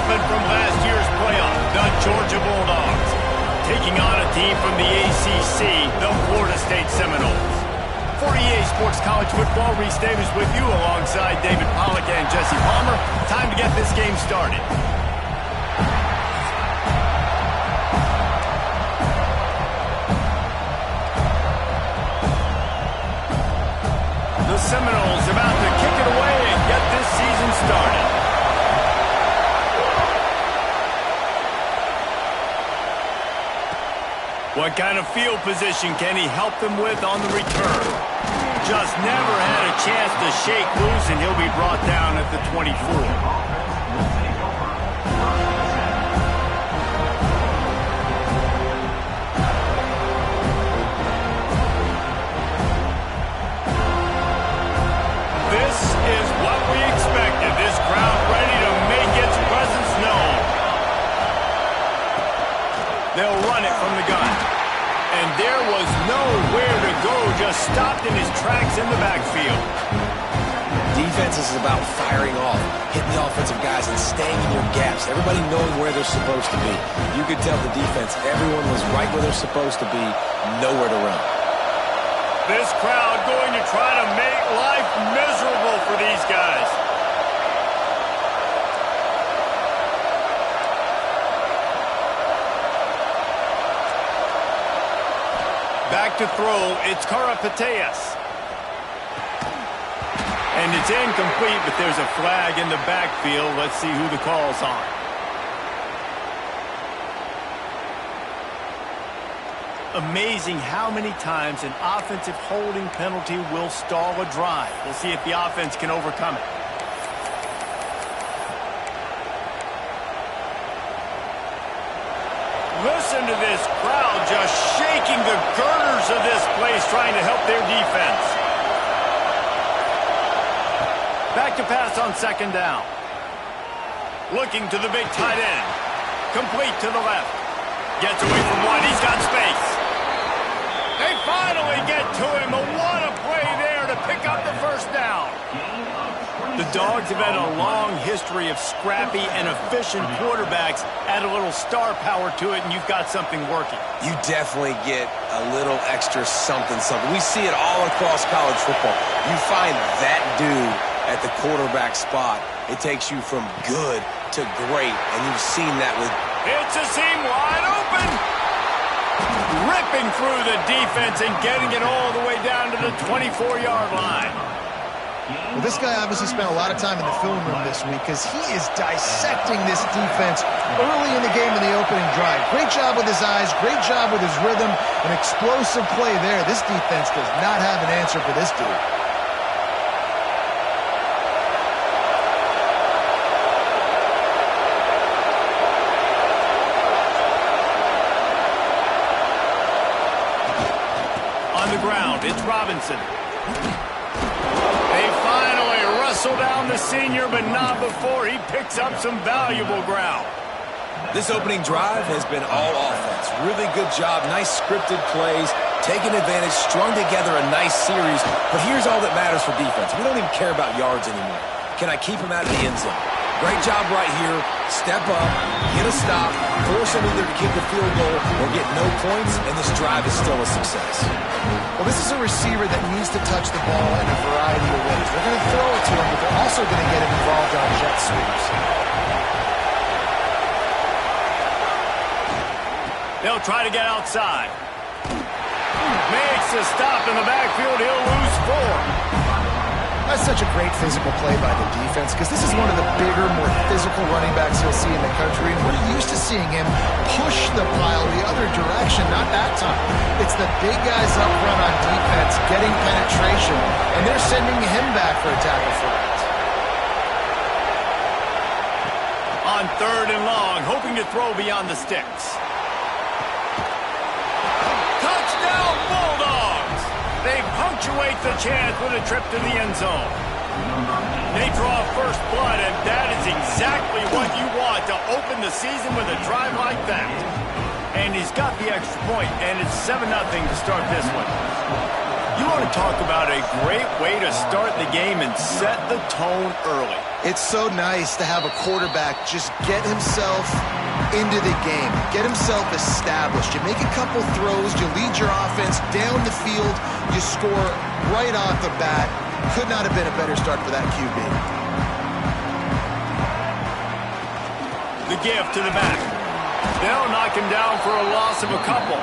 participant from last year's playoff, the Georgia Bulldogs, taking on a team from the ACC, the Florida State Seminoles. For EA Sports College Football, Reese Davis with you alongside David Pollack and Jesse Palmer. Time to get this game started. The Seminoles about to kick it away and get this season started. What kind of field position can he help them with on the return? Just never had a chance to shake loose, and he'll be brought down at the 24. This is what we expected. This crowd ready to make its presence known. They'll run it from the gun. And there was nowhere to go, just stopped in his tracks in the backfield. Defense is about firing off, hitting the offensive guys and staying in your gaps. Everybody knowing where they're supposed to be. You could tell the defense, everyone was right where they're supposed to be, nowhere to run. This crowd going to try to make life miserable for these guys. Back to throw, it's Karapateas. And it's incomplete, but there's a flag in the backfield. Let's see who the call's on. Amazing how many times an offensive holding penalty will stall a drive. We'll see if the offense can overcome it. Listen to this crowd just shaking the girders of this place, trying to help their defense. Back to pass on second down. Looking to the big tight end. Complete to the left. Gets away from one. He's got space. They finally get to him. What a play there to pick up the first down. The Dogs have had a long history of scrappy and efficient quarterbacks. Add a little star power to it, and you've got something working. You definitely get a little extra something. We see it all across college football. You find that dude at the quarterback spot, it takes you from good to great, and you've seen that with... It's a seam wide open. Ripping through the defense and getting it all the way down to the 24-yard line. Well, this guy obviously spent a lot of time in the film room this week because he is dissecting this defense early in the game in the opening drive. Great job with his eyes, great job with his rhythm, an explosive play there. This defense does not have an answer for this dude. On the ground, it's Robinson. They finally wrestle down the senior, but not before he picks up some valuable ground. This opening drive has been all offense. Really good job, nice scripted plays, taking advantage, strung together a nice series. But here's all that matters for defense. We don't even care about yards anymore. Can I keep him out of the end zone? Great job right here. Step up, get a stop, force him either to kick a field goal or get no points, and this drive is still a success. Well, this is a receiver that needs to touch the ball in a variety of ways. They're going to throw it to him, but they're also going to get him involved on jet sweeps. They'll try to get outside. Makes a stop in the backfield. He'll lose 4. That's such a great physical play by the defense because this is one of the bigger, more physical running backs you'll see in the country. And we're used to seeing him push the pile the other direction, not that time. It's the big guys up front on defense getting penetration, and they're sending him back for a tackle for it. On third and long, hoping to throw beyond the sticks. Touchdown Bulldogs! They punctuate the chance with a trip to the end zone. They draw first blood, and that is exactly what you want to open the season with a drive like that. And he's got the extra point, and it's 7-0 to start this one. You want to talk about a great way to start the game and set the tone early. It's so nice to have a quarterback just get himself into the game, get himself established. You make a couple throws, you lead your offense down the field, you score right off the bat. Could not have been a better start for that QB. The gift to the back. They'll knock him down for a loss of a couple.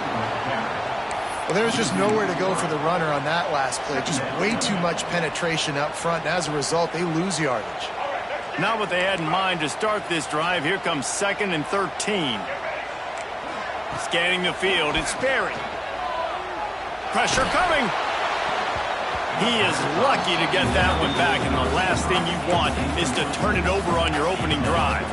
Well, there's just nowhere to go for the runner on that last play. Just way too much penetration up front, and as a result, they lose yardage. Not what they had in mind to start this drive. Here comes 2nd and 13. Scanning the field, it's Sperry. Pressure coming. He is lucky to get that one back, and the last thing you want is to turn it over on your opening drive.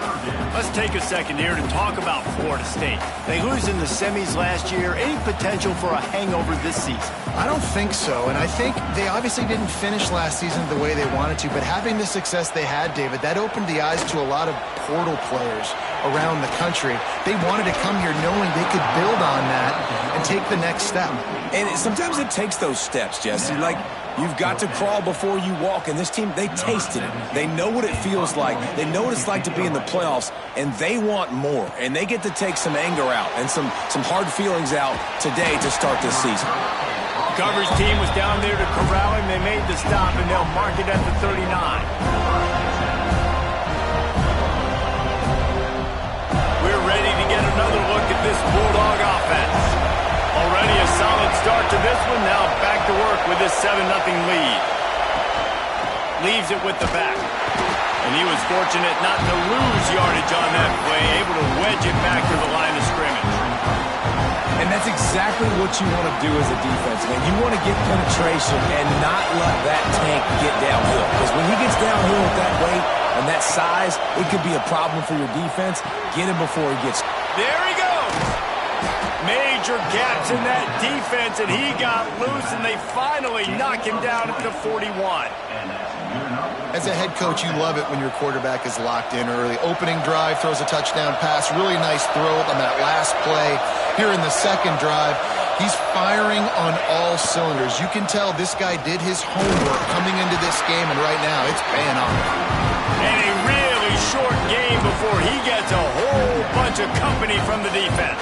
Let's take a second here to talk about Florida State. They lose in the semis last year. Any potential for a hangover this season? I don't think so, and I think they obviously didn't finish last season the way they wanted to, but having the success they had, David, that opened the eyes to a lot of portal players around the country. They wanted to come here knowing they could build on that and take the next step. And sometimes it takes those steps, Jesse. Like, you've got to crawl before you walk, and this team, they tasted it. They know what it feels like. They know what it's like to be in the playoffs, and they want more. And they get to take some anger out and some hard feelings out today to start this season. Coverage team was down there to corral him. They made the stop, and they'll mark it at the 39. We're ready to get another look at this Bulldog offense. Already a solid start to this one. Now back to work with this 7-0 lead. Leaves it with the back. And he was fortunate not to lose yardage on that play, able to wedge it back to the line of scrimmage. And that's exactly what you want to do as a defense, man. You want to get penetration and not let that tank get downhill. Because when he gets downhill with that weight and that size, it could be a problem for your defense. Get him before he gets... There he goes! Major gaps in that defense, and he got loose, and they finally knock him down at the 41. As a head coach, you love it when your quarterback is locked in early. Opening drive, throws a touchdown pass. Really nice throw on that last play. Here in the second drive, he's firing on all cylinders. You can tell this guy did his homework coming into this game, and right now it's paying off. And a really short game before he gets a whole bunch of company from the defense.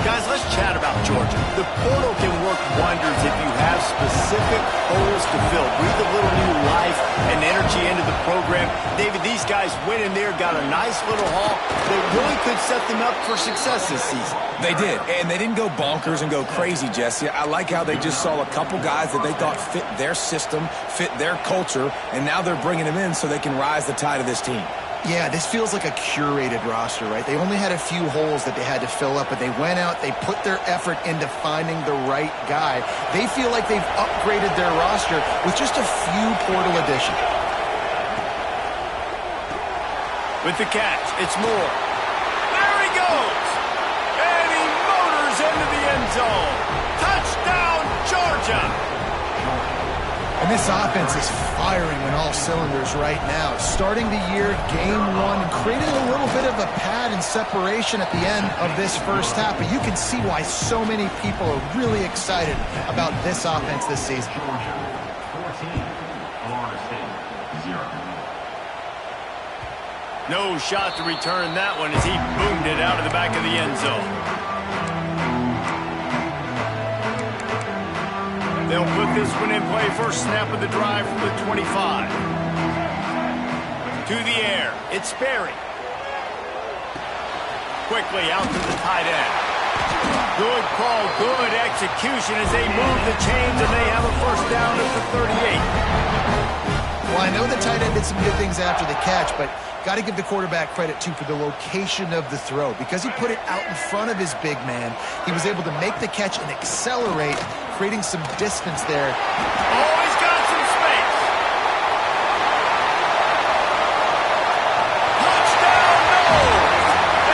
Guys, let's chat about Georgia. The portal can work wonders if you have specific holes to fill. Breathe a little new life and energy into the program. David, these guys went in there, got a nice little haul that really could set them up for success this season. They did, and they didn't go bonkers and go crazy, Jesse. I like how they just saw a couple guys that they thought fit their system, fit their culture, and now they're bringing them in so they can rise the tide of this team. Yeah, this feels like a curated roster, right? They only had a few holes that they had to fill up, but they went out, they put their effort into finding the right guy. They feel like they've upgraded their roster with just a few portal additions. With the catch, it's Moore. There he goes! And he motors into the end zone. Touchdown, Georgia! And this offense is firing on all cylinders right now. Starting the year, game one, creating a little bit of a pad and separation at the end of this first half. But you can see why so many people are really excited about this offense this season. No shot to return that one as he boomed it out of the back of the end zone. They'll put this one in play. First snap of the drive from the 25. To the air. It's Sperry. Quickly out to the tight end. Good call, good execution as they move the chains, and they have a first down at the 38. Well, I know the tight end did some good things after the catch, but got to give the quarterback credit, too, for the location of the throw. Because he put it out in front of his big man, he was able to make the catch and accelerate, creating some distance there. Oh, he's got some space. Touchdown, no!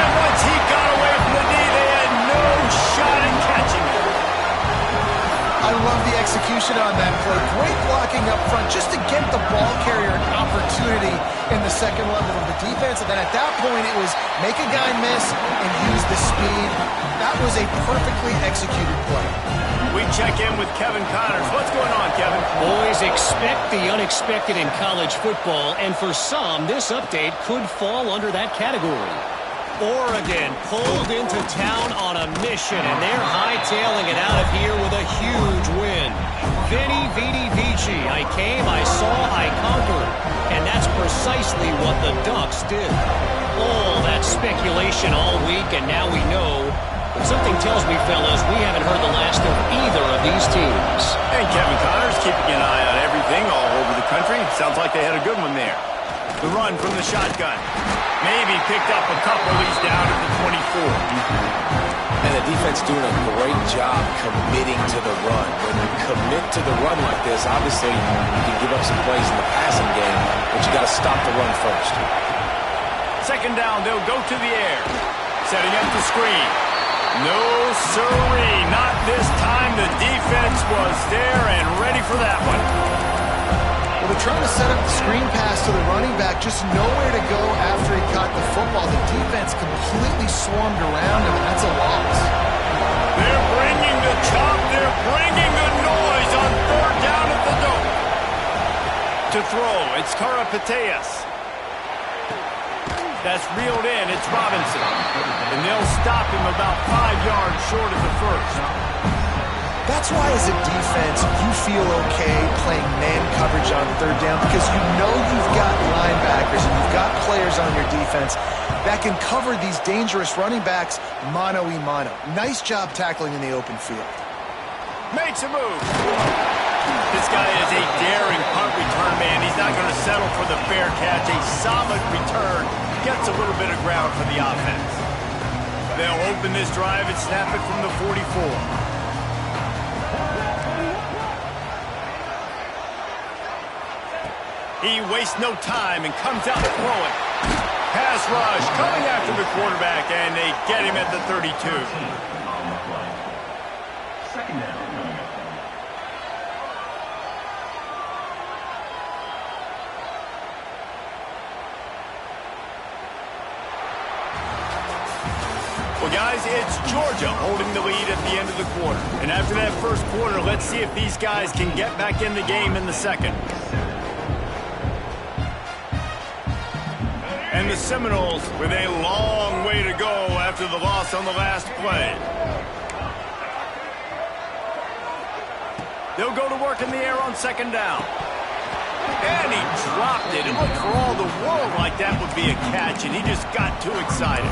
And once he got away from the knee, they had no shot at catching him. I love the execution on that play. Great blocking up front just to get the ball carrier an opportunity in the second level of the defense. And then at that point, it was make a guy miss and use the speed. That was a perfectly executed play. We check in with Kevin Connors. What's going on, Kevin? Boys, expect the unexpected in college football, and for some, this update could fall under that category. Oregon pulled into town on a mission, and they're hightailing it out of here with a huge win. Veni, vidi, vici. I came, I saw, I conquered. And that's precisely what the Ducks did. All that speculation all week, and now we know. But something tells me, fellas, we haven't heard the last of either of these teams. And Kevin Connors keeping an eye on everything all over the country. Sounds like they had a good one there. The run from the shotgun. Maybe picked up a couple. He's down at the 24. And the defense doing a great job committing to the run. When you commit to the run like this, obviously you can give up some plays in the passing game, but you got to stop the run first. Second down, they'll go to the air. Setting up the screen. No siree, not this time. The defense was there and ready for that one. Well, they're trying to set up the screen pass to the running back, just nowhere to go after he caught the football. The defense completely swarmed around him, and that's a loss. They're bringing the chop. They're bringing the noise on third down at the dome. To throw, it's Karapateas. That's reeled in. It's Robinson. And they'll stop him about 5 yards short of the first. That's why, as a defense, you feel okay playing man coverage on third down because you know you've got linebackers and you've got players on your defense that can cover these dangerous running backs mano-a-mano. Nice job tackling in the open field. Makes a move. This guy is a daring punt return man. He's not going to settle for the fair catch. A solid return. Gets a little bit of ground for the offense. They'll open this drive and snap it from the 44. He wastes no time and comes out throwing. Pass rush coming after the quarterback, and they get him at the 32. Second down. Well, guys, it's Georgia holding the lead at the end of the quarter. And after that first quarter, let's see if these guys can get back in the game in the second. And the Seminoles with a long way to go after the loss on the last play. They'll go to work in the air on second down. And he dropped it. It looked for all the world like that would be a catch, and he just got too excited.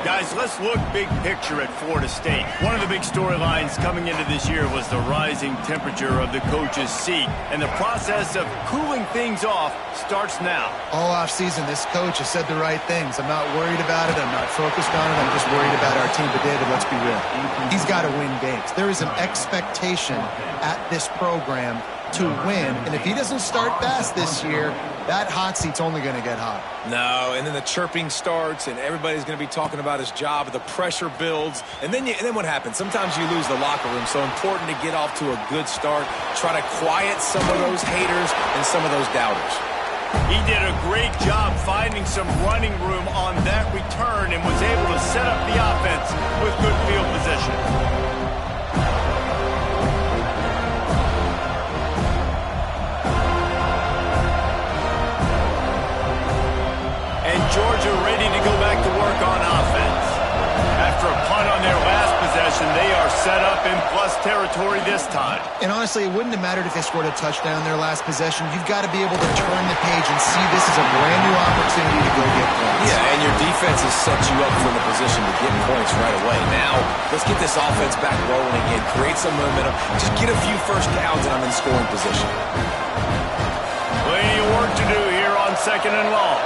Guys, let's look big picture at Florida State. One of the big storylines coming into this year was the rising temperature of the coach's seat. And the process of cooling things off starts now. All offseason, this coach has said the right things. I'm not worried about it. I'm not focused on it. I'm just worried about our team. But, David, let's be real. He's got to win games. There is an expectation at this program to win. And if he doesn't start fast this year, that hot seat's only going to get hot. No, and then the chirping starts, and everybody's going to be talking about his job. The pressure builds, and then what happens? Sometimes you lose the locker room. So important to get off to a good start. Try to quiet some of those haters and some of those doubters. He did a great job finding some running room on that return and was able to set up the offense with good field position. And Georgia ready to go back to work on offense. After a punt on their last possession, they are set up in plus territory this time. And honestly, it wouldn't have mattered if they scored a touchdown their last possession. You've got to be able to turn the page and see this is a brand new opportunity to go get points. Yeah, and your defense has set you up for the position to get points right away. Now, let's get this offense back rolling again, create some momentum, just get a few first downs, and I'm in scoring position. Plenty of work to do here on second and long.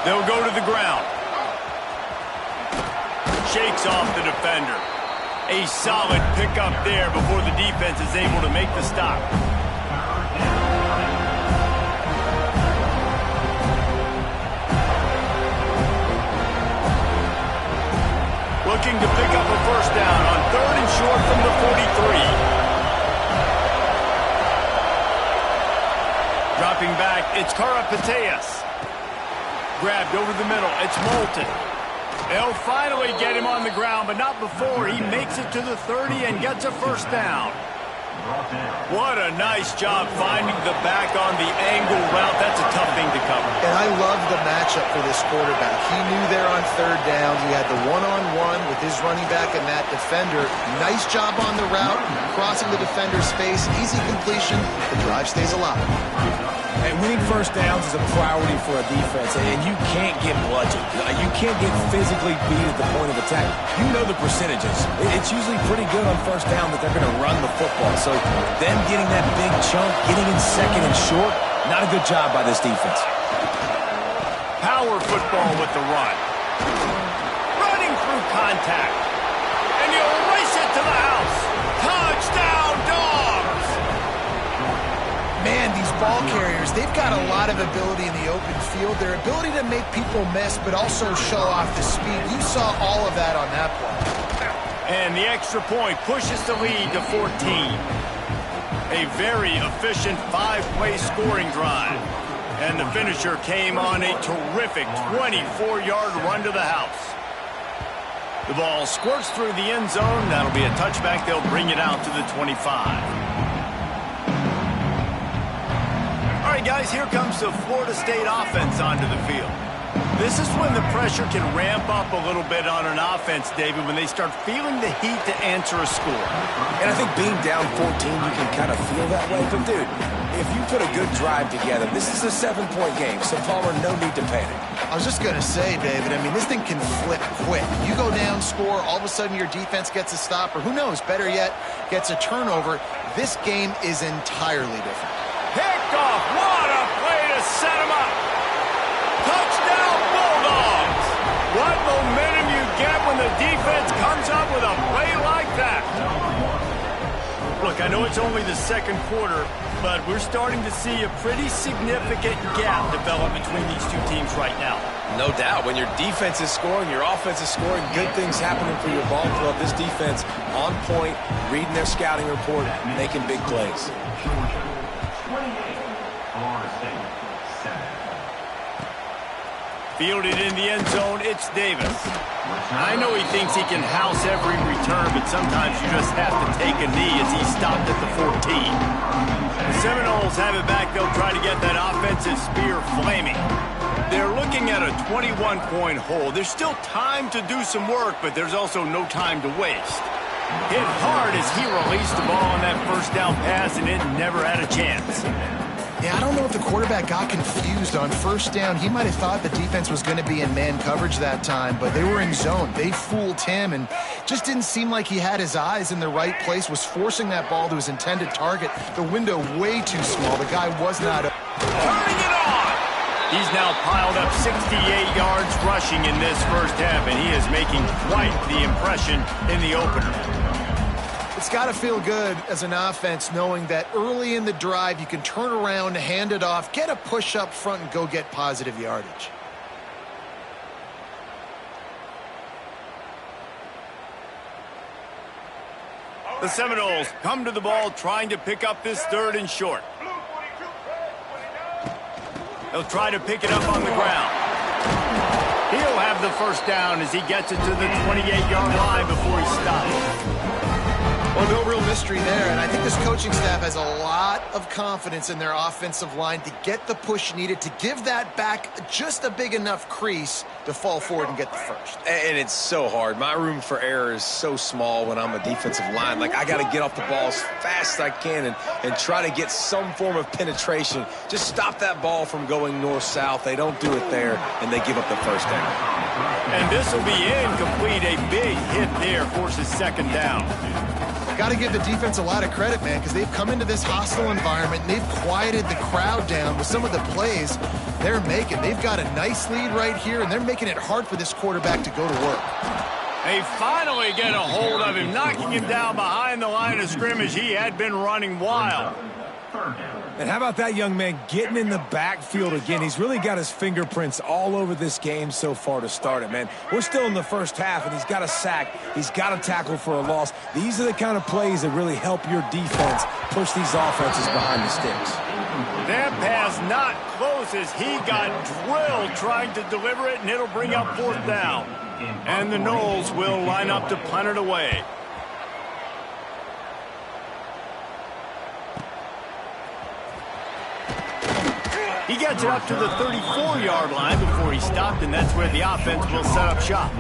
They'll go to the ground. Shakes off the defender. A solid pickup there before the defense is able to make the stop. Looking to pick up a first down on third and short from the 43. Dropping back, it's Karapateas. Grabbed over the middle. It's Moulton. They'll finally get him on the ground, but not before he makes it to the 30 and gets a first down. What a nice job finding the back on the angle route. That's a tough thing to cover. And I love the matchup for this quarterback. He knew there on third down. He had the one-on-one with his running back and that defender. Nice job on the route, crossing the defender's space. Easy completion. The drive stays alive. And winning first downs is a priority for a defense, and you can't get bludgeoned. You can't get physically beat at the point of attack. You know the percentages. It's usually pretty good on first down that they're going to run the football. So them getting that big chunk, getting in second and short, not a good job by this defense. Power football with the run. Running through contact. And you'll race it to the house. Touchdown, Dogs! Man, these ball carriers, they've got a lot of ability in the open field. Their ability to make people miss, but also show off the speed. You saw all of that on that play. And the extra point pushes the lead to 14. A very efficient 5-play scoring drive. And the finisher came on a terrific 24-yard run to the house. The ball squirts through the end zone. That'll be a touchback. They'll bring it out to the 25. All right, guys, here comes the Florida State offense onto the field. This is when the pressure can ramp up a little bit on an offense, David, when they start feeling the heat to answer a score. And I think being down 14, you can kind of feel that way. But, dude, if you put a good drive together, this is a 7-point game, so Palmer, no need to panic. I was just going to say, David, I mean, this thing can flip quick. You go down, score, all of a sudden your defense gets a stop, or who knows, better yet, gets a turnover. This game is entirely different. Picked off. What a play to set him up. Touchdown, Bulldogs. What momentum you get when the defense comes up with a play like that. Look, I know it's only the second quarter, but we're starting to see a pretty significant gap develop between these two teams right now. No doubt. When your defense is scoring, your offense is scoring, good things happening for your ball club. This defense on point, reading their scouting report, making big plays. Fielded in the end zone, it's Davis. I know he thinks he can house every return, but sometimes you just have to take a knee as he stopped at the 14. The Seminoles have it back. They'll try to get that offensive spear flaming. They're looking at a 21-point hole. There's still time to do some work, but there's also no time to waste. Hit hard as he released the ball on that first down pass, and it never had a chance. Yeah, I don't know if the quarterback got confused on first down. He might have thought the defense was going to be in man coverage that time, but they were in zone. They fooled him, and just didn't seem like he had his eyes in the right place, was forcing that ball to his intended target. The window way too small. The guy was not... Turning it on! He's now piled up 68 yards rushing in this first half, and he is making quite the impression in the opener. It's got to feel good as an offense knowing that early in the drive you can turn around, hand it off, get a push up front, and go get positive yardage. The Seminoles come to the ball trying to pick up this third and short. They'll try to pick it up on the ground. He'll have the first down as he gets it to the 28-yard line before he stops. Well, no real mystery there, and I think this coaching staff has a lot of confidence in their offensive line to get the push needed to give that back just a big enough crease to fall forward and get the first. And it's so hard. My room for error is so small when I'm a defensive line. Like, I got to get off the ball as fast as I can and try to get some form of penetration. Just stop that ball from going north-south. They don't do it there, and they give up the first down. And this will be incomplete. A big hit there forces second down. Got to give the defense a lot of credit, man, because they've come into this hostile environment and they've quieted the crowd down with some of the plays they're making. They've got a nice lead right here, and they're making it hard for this quarterback to go to work. They finally get a hold of him, knocking him down behind the line of scrimmage. He had been running wild. And how about that young man getting in the backfield again? He's really got his fingerprints all over this game so far to start it, man. We're still in the first half, and he's got a sack. He's got a tackle for a loss. These are the kind of plays that really help your defense push these offenses behind the sticks. That pass not close as he got drilled trying to deliver it, and it'll bring up fourth down. And the Knowles will line up to punt it away. He gets it up to the 34-yard line before he stopped, and that's where the offense will set up shop.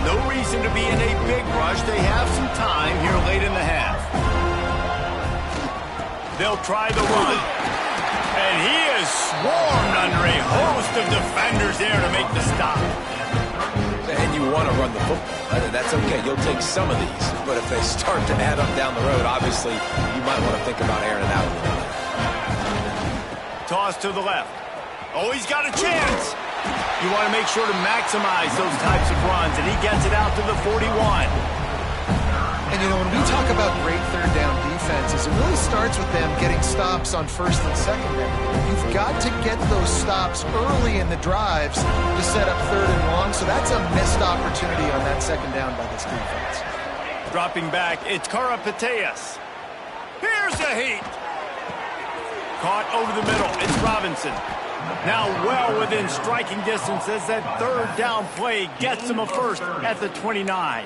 No reason to be in a big rush. They have some time here late in the half. They'll try the run. And he is swarmed under a host of defenders there to make the stop. And you want to run the football. That's okay. You'll take some of these. But if they start to add up down the road, obviously, you might want to think about airing it out. Toss to the left. Oh, he's got a chance. You want to make sure to maximize those types of runs, and he gets it out to the 41. And, you know, when we talk about great third down defenses, it really starts with them getting stops on first and second down. You've got to get those stops early in the drives to set up third and long, so that's a missed opportunity on that second down by this defense. Dropping back, it's Karapateas. Here's a heat. Caught over the middle, it's Robinson. Now well within striking distance as that third down play gets him a first at the 29.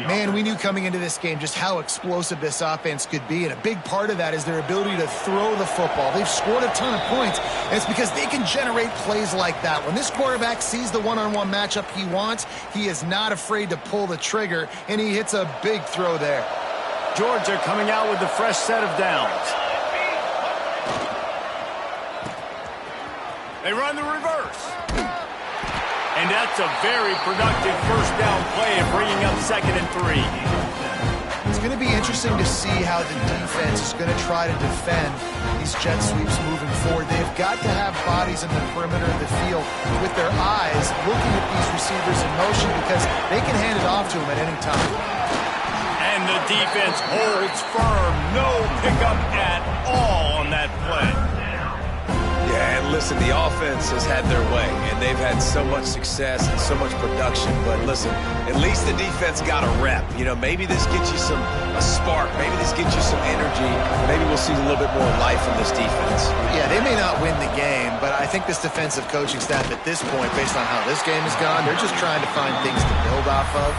Man, we knew coming into this game just how explosive this offense could be, and a big part of that is their ability to throw the football. They've scored a ton of points, and it's because they can generate plays like that. When this quarterback sees the one-on-one matchup he wants, he is not afraid to pull the trigger, and he hits a big throw there. Georgia coming out with a fresh set of downs. They run the reverse. And that's a very productive first down play of bringing up 2nd and 3. It's going to be interesting to see how the defense is going to try to defend these jet sweeps moving forward. They've got to have bodies in the perimeter of the field with their eyes looking at these receivers in motion because they can hand it off to them at any time. And the defense holds firm. No pickup at all on that play. Yeah, and listen, the offense has had their way, and they've had so much success and so much production. But listen, at least the defense got a rep. You know, maybe this gets you a spark. Maybe this gets you some energy. Maybe we'll see a little bit more life from this defense. Yeah, they may not win the game, but I think this defensive coaching staff at this point, based on how this game has gone, they're just trying to find things to build off of.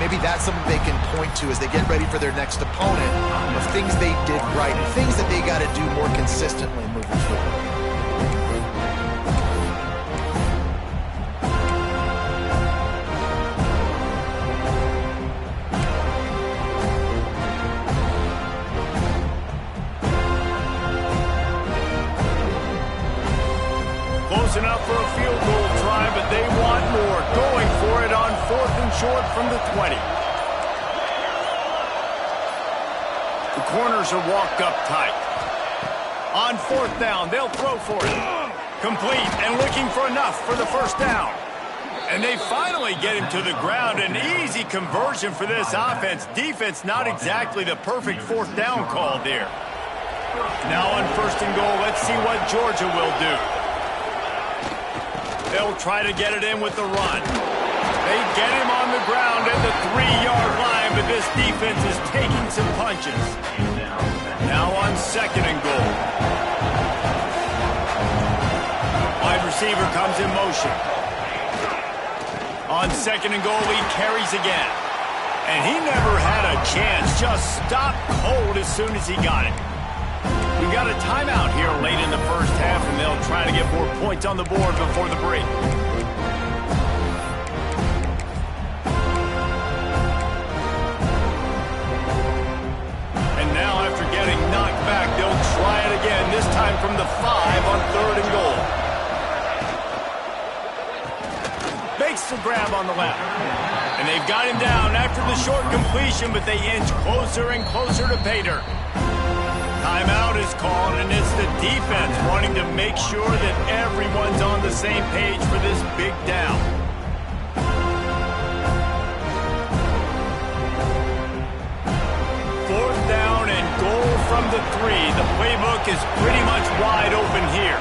Maybe that's something they can point to as they get ready for their next opponent of things they did right and things that they got to do more consistently moving forward. Enough for a field goal try, but they want more. Going for it on 4th and short from the 20. The corners are walked up tight. On 4th down, they'll throw for it. Complete and looking for enough for the first down. And they finally get him to the ground. An easy conversion for this offense. Defense not exactly the perfect 4th down call there. Now on 1st and goal, let's see what Georgia will do. They'll try to get it in with the run. They get him on the ground at the 3-yard line, but this defense is taking some punches. Now on 2nd and goal. Wide receiver comes in motion. On 2nd and goal, he carries again. And he never had a chance. Just stopped cold as soon as he got it. We got a timeout here late in the first half, and they'll try to get more points on the board before the break. And now, after getting knocked back, they'll try it again, this time from the 5 on 3rd and goal. Makes the grab on the left. And they've got him down after the short completion, but they inch closer and closer to pay dirt. Timeout is called, and it's the defense wanting to make sure that everyone's on the same page for this big down. Fourth down and goal from the 3. The playbook is pretty much wide open here.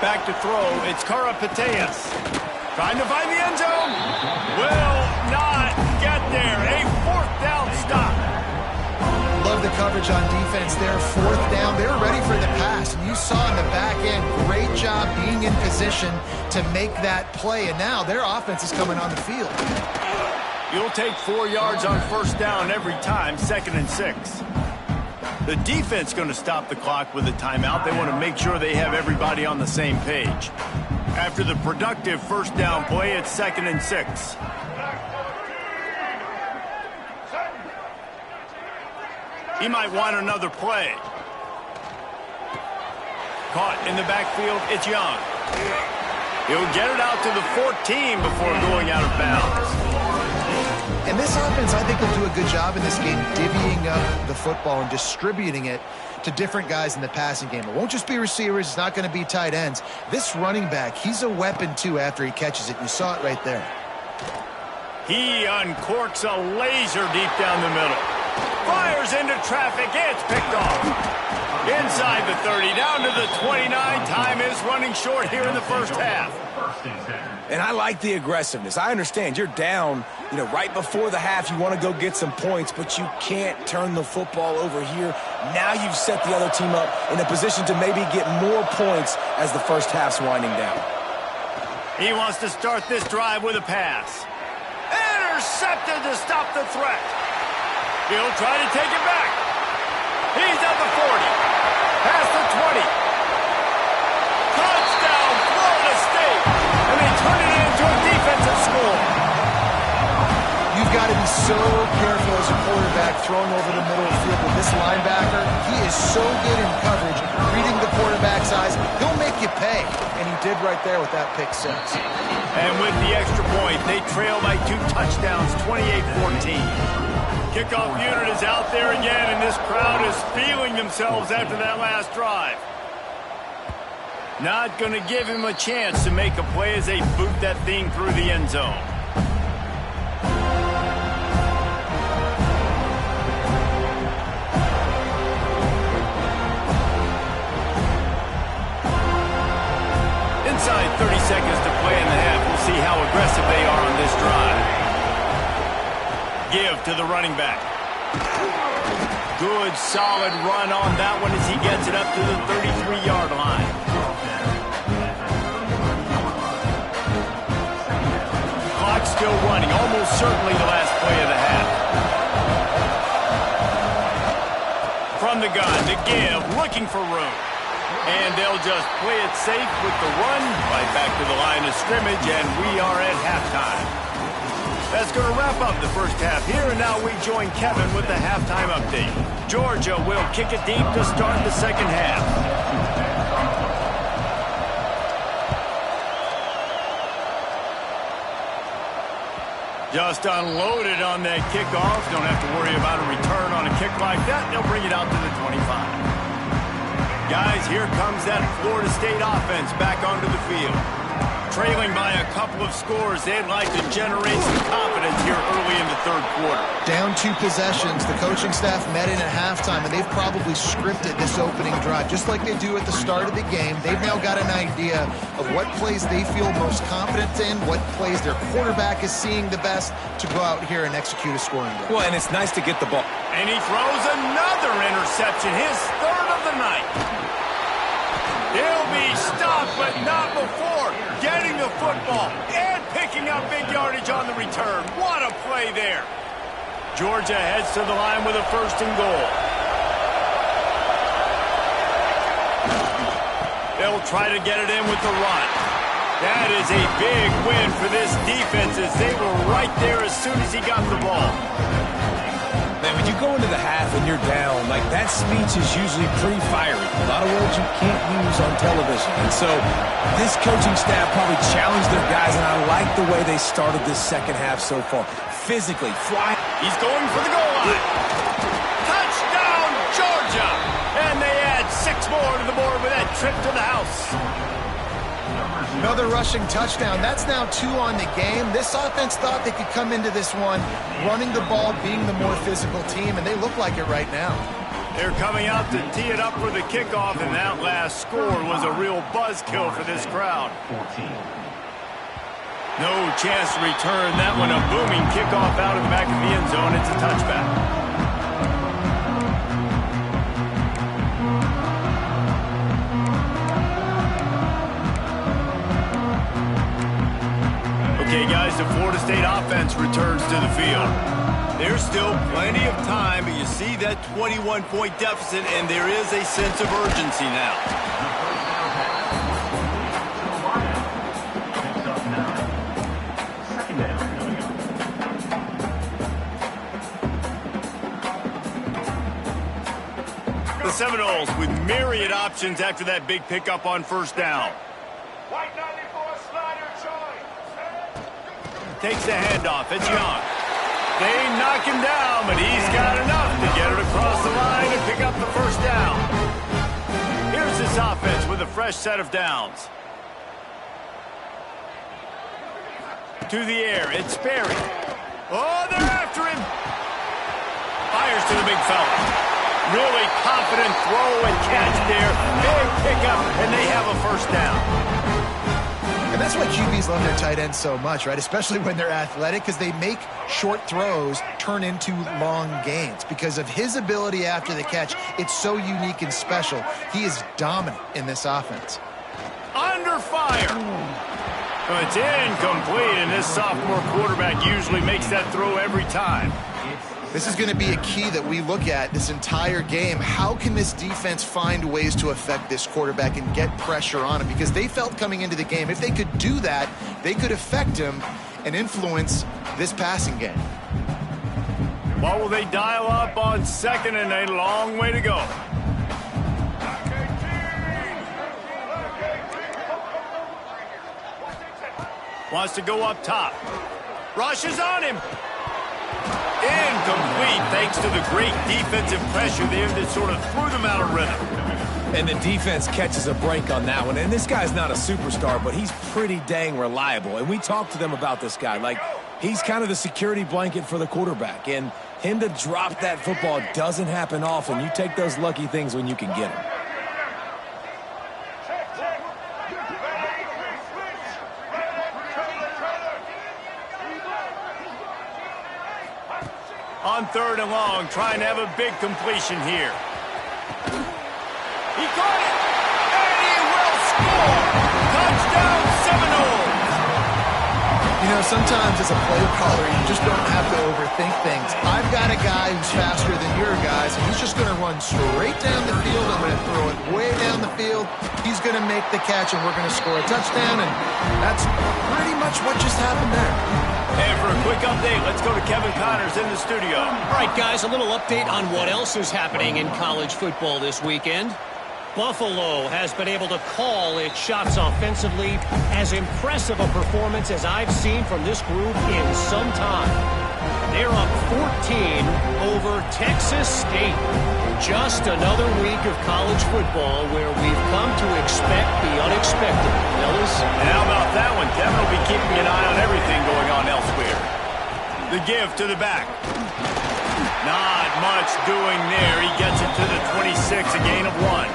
Back to throw, it's Karapateas. Trying to find the end zone. Will not get there. A 4th down stop. love the coverage on defense there. Fourth down, they were ready for the pass. And you saw in the back end, great job being in position to make that play. And now their offense is coming on the field. You'll take 4 yards on first down every time, 2nd and 6. The defense going to stop the clock with a timeout. They want to make sure they have everybody on the same page. After the productive first down play, it's 2nd and 6. He might want another play. Caught in the backfield, it's Young. He'll get it out to the 14 before going out of bounds. And this offense, I think, will do a good job in this game divvying up the football and distributing it to different guys in the passing game. It won't just be receivers. It's not going to be tight ends. This running back, he's a weapon, too, after he catches it. You saw it right there. He uncorks a laser deep down the middle. Fires into traffic. It's picked off. Inside the 30, down to the 29. Time is running short here in the first half. And I like the aggressiveness. I understand you're down, right before the half. You want to go get some points, but you can't turn the football over here. Now you've set the other team up in a position to maybe get more points as the first half's winding down. He wants to start this drive with a pass. Intercepted to stop the threat. He'll try to take it back. He's at the 40. Past the 20. Touchdown, Florida State. And they turn it into a defensive score. You've got to be so careful as a quarterback throwing over the middle of the field with this linebacker. He is so good in coverage, reading the quarterback's eyes. He'll make you pay. And he did right there with that pick six. And with the extra point, they trail by 2 touchdowns, 28-14. Kickoff unit is out there again, and this crowd is feeling themselves after that last drive. Not going to give him a chance to make a play as they boot that thing through the end zone. Inside 30 seconds to play in the half. We'll see how aggressive they are on this drive. Give to the running back. Good, solid run on that one as he gets it up to the 33-yard line. Clock still running, almost certainly the last play of the half. From the gun, the give, looking for room. And they'll just play it safe with the run right back to the line of scrimmage, and we are at halftime. That's going to wrap up the first half here, and now we join Kevin with the halftime update. Georgia will kick it deep to start the second half. Just unloaded on that kickoff. Don't have to worry about a return on a kick like that. They'll bring it out to the 25. Guys, here comes that Florida State offense back onto the field. Trailing by a couple of scores, they'd like to generate some confidence here early in the third quarter. Down 2 possessions, the coaching staff met in at halftime, and they've probably scripted this opening drive. Just like they do at the start of the game, they've now got an idea of what plays they feel most confident in, what plays their quarterback is seeing the best to go out here and execute a scoring drive. Well, and it's nice to get the ball. And he throws another interception, his third of the night. He'll be stopped, but not before getting the football and picking up big yardage on the return. What a play there. Georgia heads to the line with a 1st and goal. They'll try to get it in with the run. That is a big win for this defense as they were right there as soon as he got the ball. Man, when you go into the half and you're down, like that speech is usually pretty fiery. A lot of words you can't use on television. And so this coaching staff probably challenged their guys, and I like the way they started this second half so far. Physically, fly. He's going for the goal line. Touchdown, Georgia! And they add 6 more to the board with that trip to the house. Another rushing touchdown. That's now 2 on the game. This offense thought they could come into this one running the ball, being the more physical team, and they look like it right now. They're coming out to tee it up for the kickoff, and that last score was a real buzzkill for this crowd. No chance to return that one. A booming kickoff out of the back of the end zone. It's a touchback. the Florida State offense returns to the field. There's still plenty of time, but you see that 21-point deficit, and there is a sense of urgency now. The Seminoles with myriad options after that big pickup on first down. Takes the handoff. It's Young. They knock him down, but he's got enough to get it across the line and pick up the first down. Here's this offense with a fresh set of downs. To the air. It's Sperry. Oh, they're after him. Fires to the big fella. Really confident throw and catch there. Big pickup, and they have a first down. And that's why QBs love their tight ends so much, right? Especially when they're athletic, because they make short throws turn into long gains. Because of his ability after the catch, it's so unique and special. He is dominant in this offense. Under fire. Well, it's incomplete, and this sophomore quarterback usually makes that throw every time. This is going to be a key that we look at this entire game. How can this defense find ways to affect this quarterback and get pressure on him? Because they felt coming into the game, if they could do that, they could affect him and influence this passing game. What will they dial up on second, and a long way to go? Wants to go up top. Rushes on him. Incomplete, thanks to the great defensive pressure there that sort of threw them out of rhythm. And the defense catches a break on that one. And this guy's not a superstar, but he's pretty dang reliable. And we talked to them about this guy. Like, he's kind of the security blanket for the quarterback. And him to drop that football doesn't happen often. You take those lucky things when you can get them. On third and long, trying to have a big completion here. He caught it, and he will score! Touchdown, Seminoles! You know, sometimes as a play caller, you just don't have to overthink things. I've got a guy who's faster than your guys, and he's just going to run straight down the field. I'm going to throw it way down the field. He's going to make the catch, and we're going to score a touchdown, and that's pretty much what just happened there. And for a quick update, let's go to Kevin Connors in the studio. All right, guys, a little update on what else is happening in college football this weekend. Buffalo has been able to call its shots offensively. As impressive a performance as I've seen from this group in some time. They're up 14 over Texas State. Just another week of college football where we've come to expect the unexpected. Fellas? And how about that one? Kevin will be keeping an eye on everything going on elsewhere. The give to the back. Not much doing there. He gets it to the 26, a gain of 1.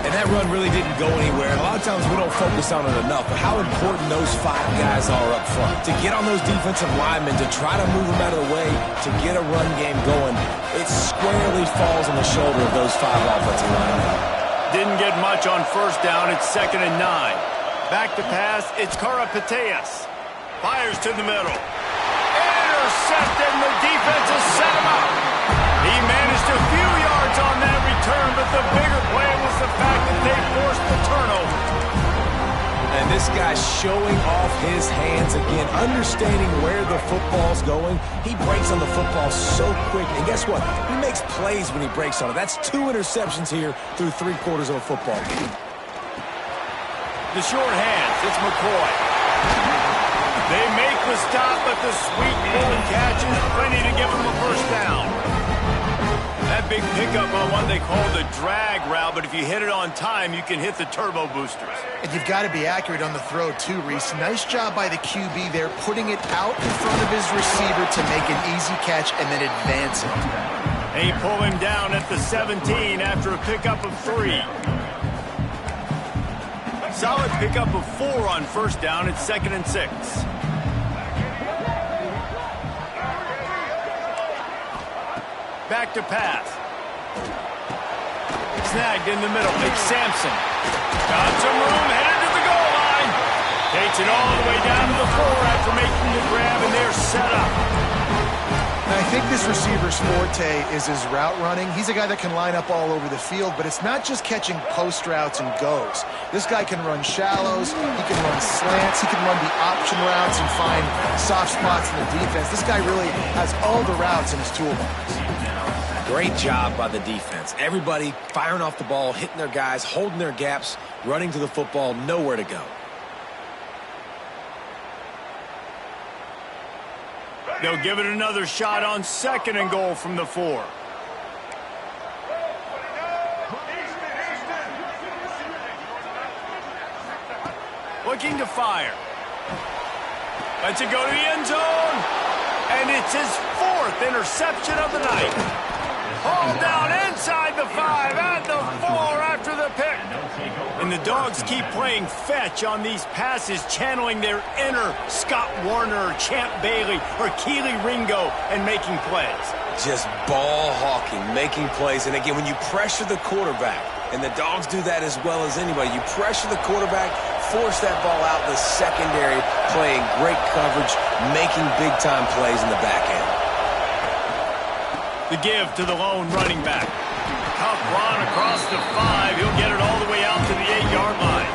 And that run really didn't go anywhere. A lot of times we don't focus on it enough, but how important those 5 guys are up front. To get on those defensive linemen, to try to move them out of the way, to get a run game going, it squarely falls on the shoulder of those 5 offensive linemen. Didn't get much on first down. It's 2nd and 9. Back to pass. It's Karapateas. Fires to the middle. Intercepted, and the defense has set him up. He managed a few yards on that return, but the bigger play was the fact that they forced the turnover. And this guy's showing off his hands again, understanding where the football's going. He breaks on the football so quick. And guess what? He makes plays when he breaks on it. That's 2 interceptions here through 3/4 of a football game. The short hands. It's McCoy. They make the stop, but the sweet pulling catch is plenty to give them a first down. That big pickup on what they call the drag route, but if you hit it on time, you can hit the turbo boosters. And you've got to be accurate on the throw, too, Reese. Nice job by the QB there, putting it out in front of his receiver to make an easy catch and then advance it. They pull him down at the 17 after a pickup of 3. Solid pickup of 4 on first down. It's 2nd and 6. Back to pass. Snagged in the middle. It's Sampson. Got some room, headed to the goal line. Takes it all the way down to the floor after making the grab, and they're set up. I think this receiver's forte is his route running. He's a guy that can line up all over the field, but it's not just catching post routes and goes. This guy can run shallows, he can run slants, he can run the option routes and find soft spots in the defense. This guy really has all the routes in his toolbox. Great job by the defense. Everybody firing off the ball, hitting their guys, holding their gaps, running to the football, nowhere to go. They'll give it another shot on 2nd and goal from the 4. Looking to fire. Lets it go to the end zone. And it's his 4th interception of the night. Hauled down inside the 5 and the 4 after the pick. And the Dogs keep playing fetch on these passes, channeling their inner Scott Warner, or Champ Bailey, or Keely Ringo, and making plays. Just ball hawking, making plays. And again, when you pressure the quarterback, and the Dogs do that as well as anybody, you pressure the quarterback, force that ball out in the secondary, playing great coverage, making big-time plays in the back end. The give to the lone running back. Tough run across the 5. He'll get it all the way out to the 8-yard line.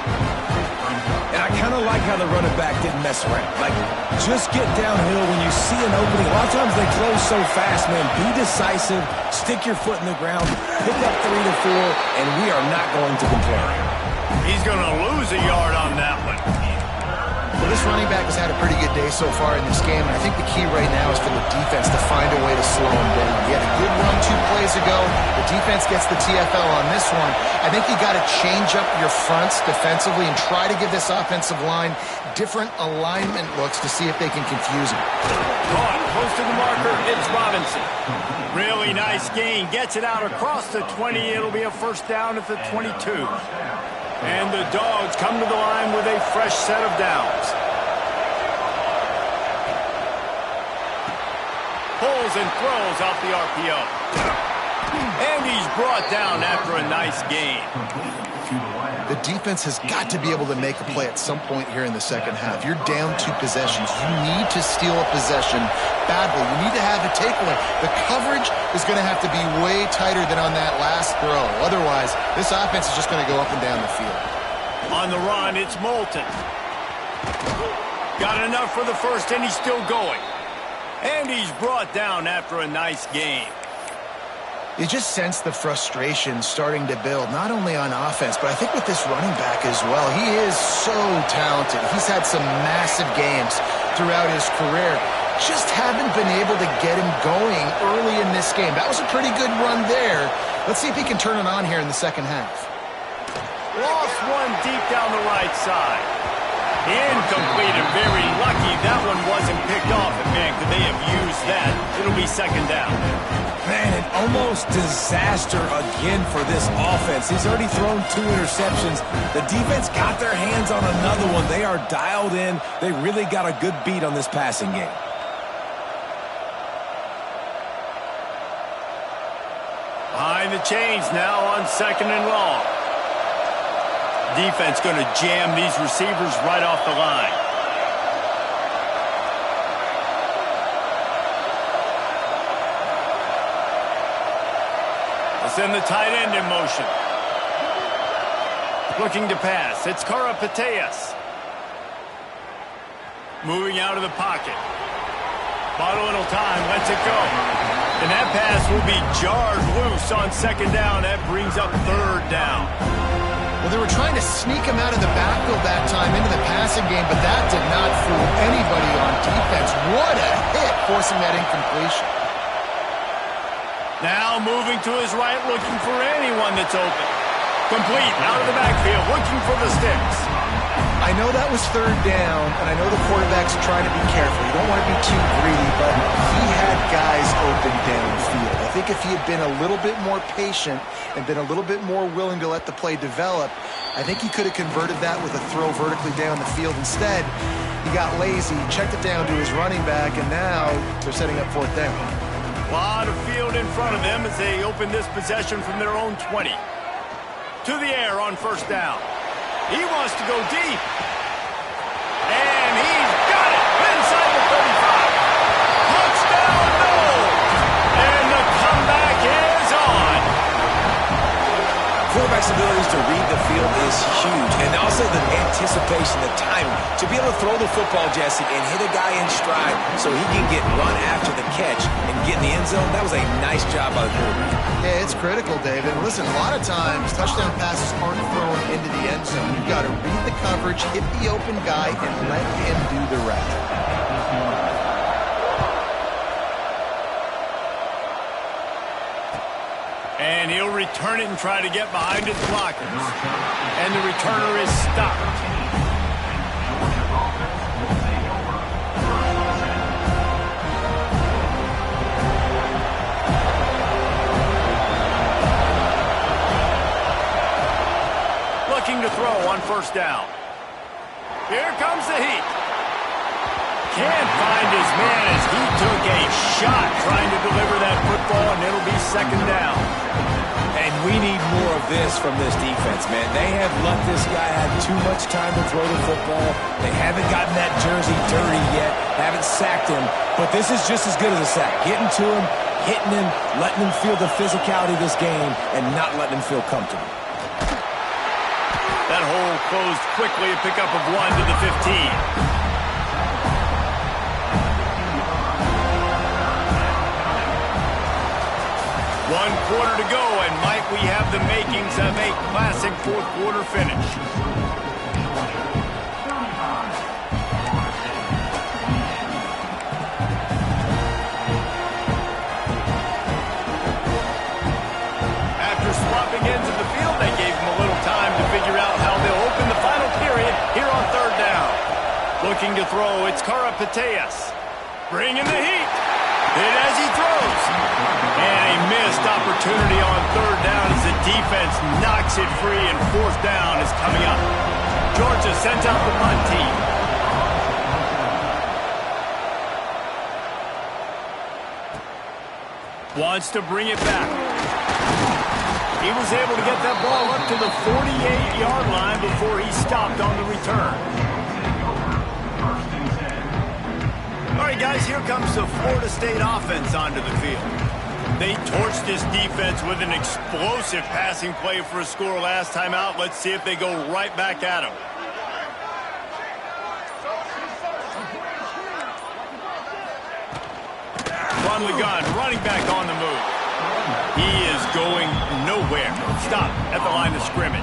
And I kind of like how the running back didn't mess around. Like, just get downhill when you see an opening. A lot of times they close so fast, man. Be decisive, stick your foot in the ground, pick up 3 to 4, and we are not going to complain. He's going to lose a yard on that one. Well, this running back has had a pretty good day so far in this game, and I think the key right now is for the defense to find a way to slow him down. He had a good run 2 plays ago. The defense gets the TFL on this one. I think you got to change up your fronts defensively and try to give this offensive line different alignment looks to see if they can confuse him. Caught close to the marker. It's Robinson. Really nice gain. Gets it out across the 20. It'll be a first down at the 22. And the Dogs come to the line with a fresh set of downs. Pulls and throws off the RPO. And he's brought down after a nice gain. The defense has got to be able to make a play at some point here in the second half. You're down 2 possessions. You need to steal a possession badly. You need to have a takeaway. The coverage is going to have to be way tighter than on that last throw. Otherwise, this offense is just going to go up and down the field. On the run, it's Moulton. Got enough for the first, and he's still going. And he's brought down after a nice gain. You just sense the frustration starting to build, not only on offense, but I think with this running back as well. He is so talented. He's had some massive games throughout his career. Just haven't been able to get him going early in this game. That was a pretty good run there. Let's see if he can turn it on here in the second half. Lost one deep down the right side. Incomplete and very lucky that one wasn't picked off. And man, could they have used that? It'll be second down. Man, an almost disaster again for this offense. He's already thrown 2 interceptions. The defense got their hands on another one. They are dialed in. They really got a good beat on this passing game. Behind the chains now on 2nd and long. Defense going to jam these receivers right off the line. Send the tight end in motion. Looking to pass. It's Karapateas. Moving out of the pocket. Bought a little time. Lets it go. And that pass will be jarred loose on 2nd down. That brings up 3rd down. Well, they were trying to sneak him out of the backfield that time into the passing game, but that did not fool anybody on defense. What a hit, forcing that incompletion. Now moving to his right, looking for anyone that's open. Complete, out of the backfield, looking for the sticks. I know that was 3rd down, and I know the quarterback's trying to be careful. You don't want to be too greedy, but he had guys open downfield. I think if he had been a little bit more patient and been a little bit more willing to let the play develop, I think he could have converted that with a throw vertically down the field. Instead, he got lazy, checked it down to his running back, and now they're setting up 4th down. A lot of field in front of them as they open this possession from their own 20. To the air on 1st down. He wants to go deep. And he's got it inside the 35. Touchdown, no! And the comeback is on. Quarterback's abilities to read the field is huge, and also the anticipation, the timing. To be able to throw the football, Jesse, and hit a guy in stride so he can get run after the catch and get in the end zone, that was a nice job by the quarterback. Yeah, it's critical, David. Listen, a lot of times touchdown passes aren't thrown into the end zone. You've got to read the coverage, hit the open guy, and let him do the rest. And he'll return it and try to get behind his blockers. And the returner is stopped. Looking to throw on first down. Here comes the heat. Can't find his man as he took a shot trying to deliver that football, and it'll be second down. And we need more of this from this defense, man. They have let this guy have too much time to throw the football. They haven't gotten that jersey dirty yet, haven't sacked him. But this is just as good as a sack. Getting to him, hitting him, letting him feel the physicality of this game, and not letting him feel comfortable. That hole closed quickly, a pickup of 1 to the 15. One quarter to go, and might we have the makings of a classic fourth quarter finish. After swapping ends of the field, they gave him a little time to figure out how they'll open the final period here on third down. Looking to throw, it's Karapateas. Bringing the heat. Hit as he throws. And a missed opportunity on third down as the defense knocks it free, and fourth down is coming up. Georgia sends out the punt team. Wants to bring it back. He was able to get that ball up to the 48-yard line before he stopped on the return. All right, guys, here comes the Florida State offense onto the field. They torched this defense with an explosive passing play for a score last time out. Let's see if they go right back at him. From the gun, running back on the move. He is going nowhere. Stop at the line of scrimmage.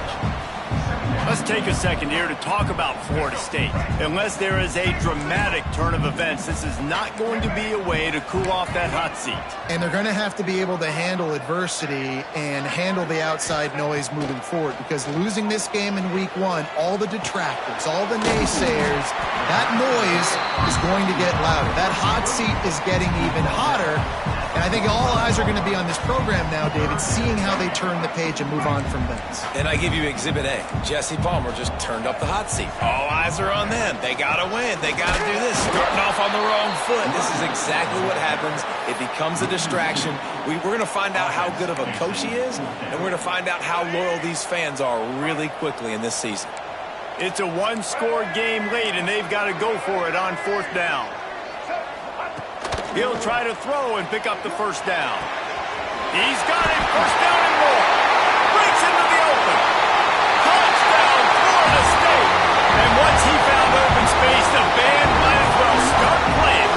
Let's take a second here to talk about Florida State. Unless there is a dramatic turn of events, this is not going to be a way to cool off that hot seat. And they're going to have to be able to handle adversity and handle the outside noise moving forward, because losing this game in week one, all the detractors, all the naysayers, that noise is going to get louder. That hot seat is getting even hotter. And I think all eyes are going to be on this program now, David, seeing how they turn the page and move on from this. And I give you Exhibit A. Jesse Palmer just turned up the hot seat. All eyes are on them. They got to win. They got to do this. Starting off on the wrong foot. This is exactly what happens. It becomes a distraction. We're going to find out how good of a coach he is, and we're going to find out how loyal these fans are really quickly in this season. It's a one-score game late, and they've got to go for it on fourth down. He'll try to throw and pick up the first down. He's got it. First down and more. Breaks into the open. Touchdown, Florida State. And once he found open space, the band might as well start playing.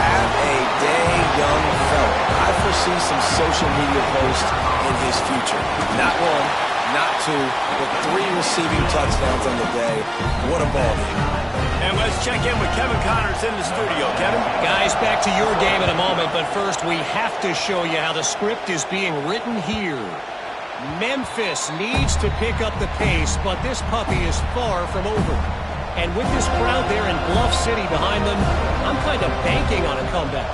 Have a day, young fella. I foresee some social media posts in his future. Not one, not two, but 3 receiving touchdowns on the day. What a ball game. And let's check in with Kevin Connors in the studio. Kevin? Guys, back to your game in a moment, but first we have to show you how the script is being written here. Memphis needs to pick up the pace, but this puppy is far from over. And with this crowd there in Bluff City behind them, I'm kind of banking on a comeback.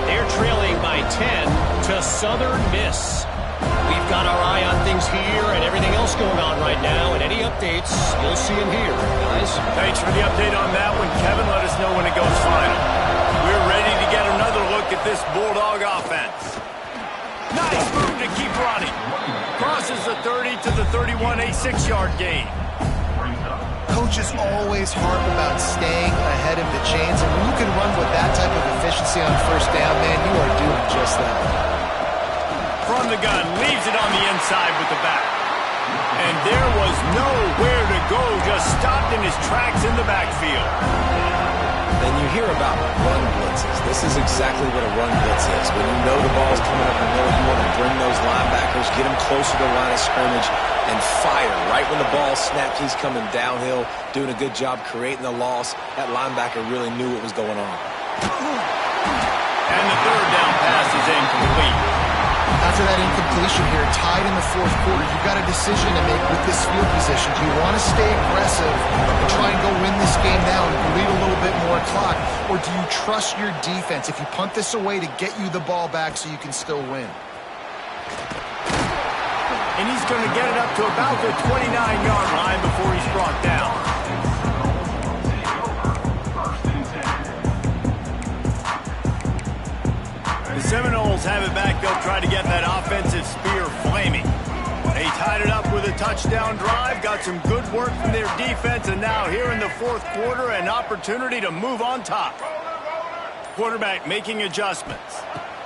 They're trailing by 10 to Southern Miss. We've got our eye on things here and everything else going on right now, and any updates, you'll see them here, guys. Thanks for the update on that one, Kevin. Let us know when it goes final. We're ready to get another look at this Bulldog offense. Nice move to keep running. Crosses the 30 to the 31, a 6-yard gain. Coaches always harp about staying ahead of the chains, and when you can run with that type of efficiency on first down, man, you are doing just that. From the gun, leaves it on the inside with the back. And there was nowhere to go, just stopped in his tracks in the backfield. And you hear about run blitzes. This is exactly what a run blitz is. When you know the ball's coming up the middle, you want to bring those linebackers, get them closer to the line of scrimmage, and fire. Right when the ball snaps, he's coming downhill, doing a good job creating the loss. That linebacker really knew what was going on. And the third down pass is incomplete. After that incompletion here, tied in the fourth quarter, you've got a decision to make with this field position. Do you want to stay aggressive and try and go win this game now and lead a little bit more clock? Or do you trust your defense if you punt this away to get you the ball back so you can still win? And he's going to get it up to about the 29-yard line before he's brought down. The Seminoles have it back. They'll try to get that offensive spear flaming. They tied it up with a touchdown drive, got some good work from their defense, and now here in the fourth quarter, an opportunity to move on top. Quarterback making adjustments.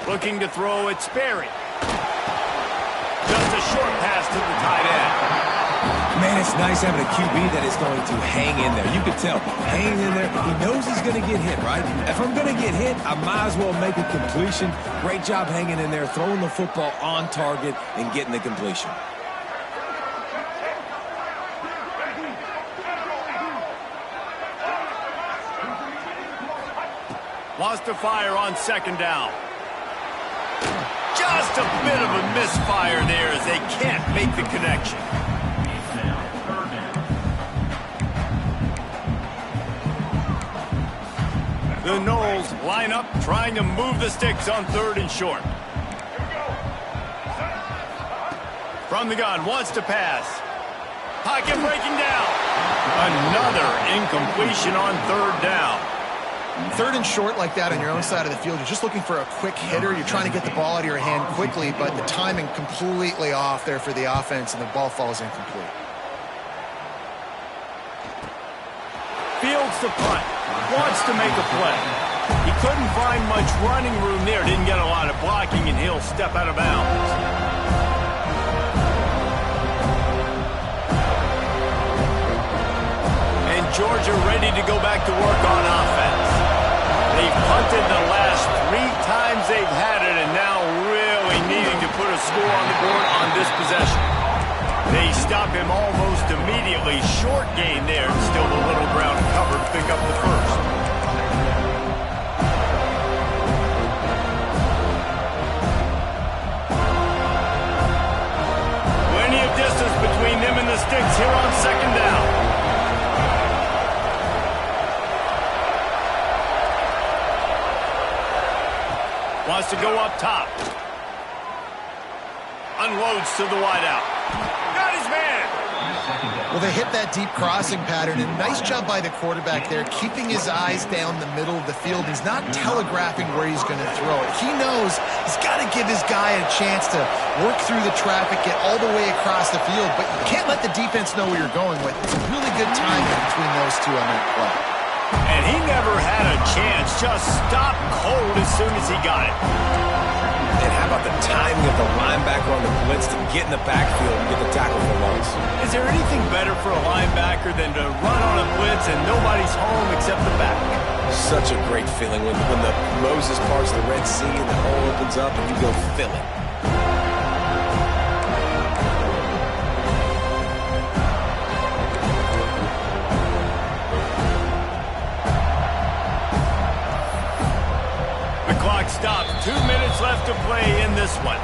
Looking to throw at Sperry. Just a short pass to the tight end. Man, it's nice having a QB that is going to hang in there. You can tell, hanging in there, he knows he's going to get hit, right? If I'm going to get hit, I might as well make a completion. Great job hanging in there, throwing the football on target and getting the completion. Wants to fire on second down. Just a bit of a misfire there as they can't make the connection. The Noles line up, trying to move the sticks on third and short. From the gun, wants to pass. Pocket breaking down. Another incompletion on third down. Third and short like that on your own side of the field, you're just looking for a quick hitter. You're trying to get the ball out of your hand quickly, but the timing completely off there for the offense, and the ball falls incomplete. Fields the punt. Wants to make a play. He couldn't find much running room there. Didn't get a lot of blocking, and he'll step out of bounds. And Georgia ready to go back to work on offense. They've punted the last 3 times they've had it, and now really needing to put a score on the board on this possession. They stop him almost immediately. Short gain there. Still the little ground cover to pick up the first. Plenty of distance between them and the sticks here on second down. Wants to go up top. Unloads to the wideout. Got his man. Well, they hit that deep crossing pattern, and nice job by the quarterback there, keeping his eyes down the middle of the field. He's not telegraphing where he's going to throw it. He knows he's got to give his guy a chance to work through the traffic, get all the way across the field, but you can't let the defense know where you're going with. It's a really good timing between those two on that play. And he never had a chance, just stopped cold as soon as he got it. And how about the timing of the linebacker on the blitz to get in the backfield and get the tackle for loss? Is there anything better for a linebacker than to run on a blitz and nobody's home except the back? Such a great feeling when the Moses parts the Red Sea and the hole opens up and you go fill it. Stopped. 2 minutes left to play in this one.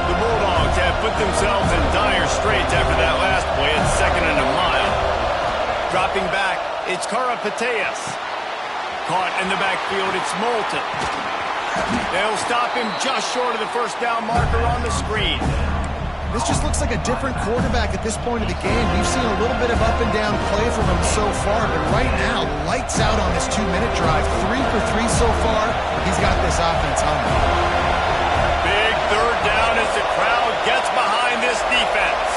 The Bulldogs have put themselves in dire straits after that last play at 2nd and a mile. Dropping back. It's Karapateas. Caught in the backfield, it's Moulton. They'll stop him just short of the first down marker on the screen. This just looks like a different quarterback at this point of the game. We've seen a little bit of up and down play from him so far, but right now, lights out on this 2-minute drive. 3 for 3 so far. He's got this offense humming. Big third down as the crowd gets behind this defense.